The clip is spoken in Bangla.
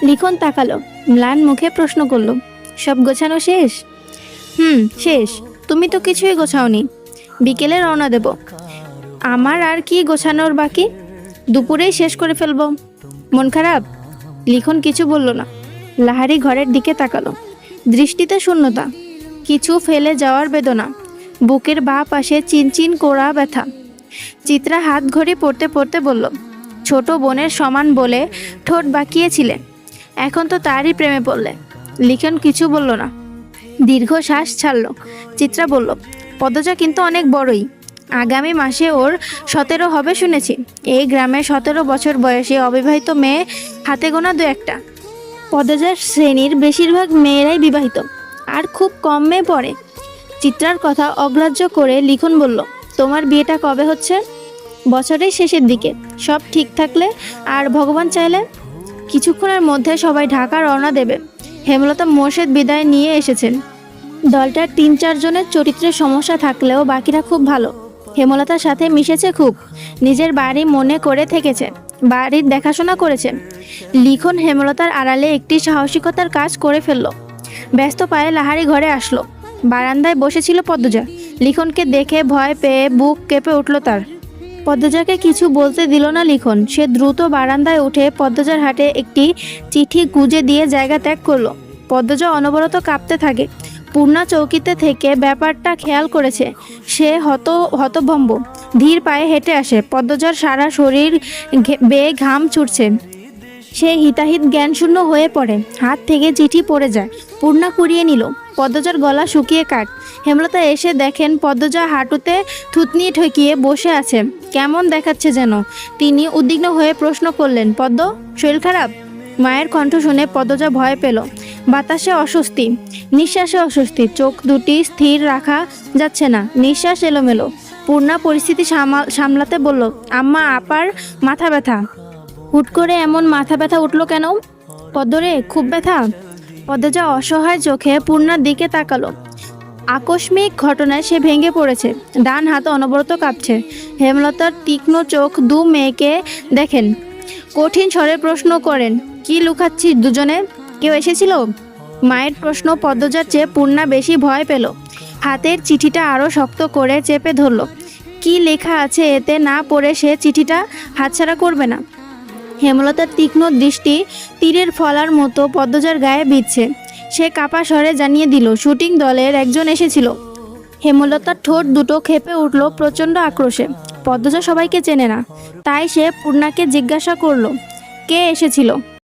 লিখন তাকালো, ম্লান মুখে প্রশ্ন করলো, সব গোছানো শেষ? শেষ। তুমি তো কিছুই গোছাওনি। বিকেলে রওনা দেব। আমার আর কি গোছানোর বাকি? দুপুরেই শেষ করে ফেলবো। মন খারাপ? লিখন কিছু বলল না। লাহারি ঘরের দিকে তাকালো। দৃষ্টিতে শূন্যতা, কিছু ফেলে যাওয়ার বেদনা, বুকের বাঁ পাশে চিনচিন কোড়া ব্যথা। চিত্রা হাত ঘড়ি পড়তে পড়তে বলল, ছোট বোনের সমান বলে ঠোঁট বাঁকিয়েছিলে, এখন তো তারই প্রেমে পড়লে। লিখন কিছু বলল না, দীর্ঘ শ্বাস ছাড়ল। চিত্রা বলল, পদজা কিন্তু অনেক বড়ই। আগামী মাসে ওর 17 হবে শুনেছি। এই গ্রামে 17 বছর বয়সী অবিবাহিত মেয়ে হাতে গোনা দু একটা। পদজার শ্রেণীর বেশিরভাগ মেয়েরাই বিবাহিত, আর খুব কম মেয়ে পড়ে। চিত্রার কথা অগ্রাহ্য করে লিখন বলল, তোমার বিয়েটা কবে হচ্ছে? বছরের শেষের দিকে, সব ঠিক থাকলে আর ভগবান চাইলে। কিছুক্ষণের মধ্যে সবাই ঢাকা রওনা দেবে। হেমলতা মোর্শেদ বিদায় নিয়ে এসেছেন। দলটার 3-4 জনের চরিত্রের সমস্যা থাকলেও বাকিরা খুব ভালো। হেমলতার সাথে মিশেছে খুব, নিজের বাড়ি মনে করে থেকেছে, বাড়ির দেখাশোনা করেছে। লিখন হেমলতার আড়ালে একটি সাহসিকতার কাজ করে ফেলল। ব্যস্ত পায়ে লাহারি ঘরে আসলো। বারান্দায় বসেছিল পদ্মজা। লিখনকে দেখে ভয় পেয়ে বুক কেঁপে উঠল তার। পদ্মজাকে কিছু বলতে দিল না লিখন। সে দ্রুত বারান্দায় উঠে পদ্মজার হাতে একটি চিঠি গুজে দিয়ে জায়গা ত্যাগ করলো। পদ্মজা অনবরত কাঁপতে থাকে। পূর্ণা চৌকিতে থেকে ব্যাপারটা খেয়াল করেছে। সে হতভম্ব। ধীর পায়ে হেঁটে আসে। পদ্মজার সারা শরীর বেয়ে ঘাম ছুটছে। সে হিতাহিত জ্ঞানশূন্য হয়ে পড়ে। হাত থেকে চিঠি পড়ে যায়। পূর্ণা কুড়িয়ে নিল। পদ্মজার গলা শুকিয়ে কাঠ। হেমলতা এসে দেখেন পদ্মজা হাঁটুতে থুতনি ঠেকিয়ে বসে আছে, কেমন দেখাচ্ছে যেন। তিনি উদ্বিগ্ন হয়ে প্রশ্ন করলেন, পদ্ম, শরীর খারাপ? মায়ের কণ্ঠ শুনে পদ্মজা ভয় পেল। বাতাসে অস্বস্তি, নিঃশ্বাসে অস্বস্তি, চোখ দুটি স্থির রাখা যাচ্ছে না, নিঃশ্বাস এলোমেলো। পূর্ণা পরিস্থিতি সামলাতে বলল, আম্মা, আপার মাথা ব্যথা। হুট করে এমন মাথা ব্যথা উঠলো কেন? পদ্মরে, খুব ব্যথা? পদ্মজা অসহায় চোখে পূর্ণার দিকে তাকালো। আকস্মিক ঘটনায় সে ভেঙে পড়েছে। ডান হাত অনবরত কাঁপছে। হেমলতার তীক্ষ্ণ চোখ দু মেয়েকে দেখেন। কঠিন স্বরে প্রশ্ন করেন, কি লুকাচ্ছিস দুজনে? কেউ এসেছিল? মায়ের প্রশ্ন পদ্মজার চেয়ে পূর্ণা বেশি ভয় পেল। হাতের চিঠিটা আরও শক্ত করে চেপে ধরল। কি লেখা আছে এতে না পড়ে সে চিঠিটা হাতছাড়া করবে না। হেমলতার তীক্ষ্ণ দৃষ্টি তীরের ফলার মতো পদ্মজার গায়ে বিঁধছে। সে কাপা স্বরে জানিয়ে দিল, শুটিং দলের একজন এসেছিল। হেমলতার ঠোঁট দুটো খেপে উঠল প্রচণ্ড আক্রোশে। পদ্মজা সবাইকে চেনে না, তাই সে পূর্ণাকে জিজ্ঞাসা করল, কে এসেছিল?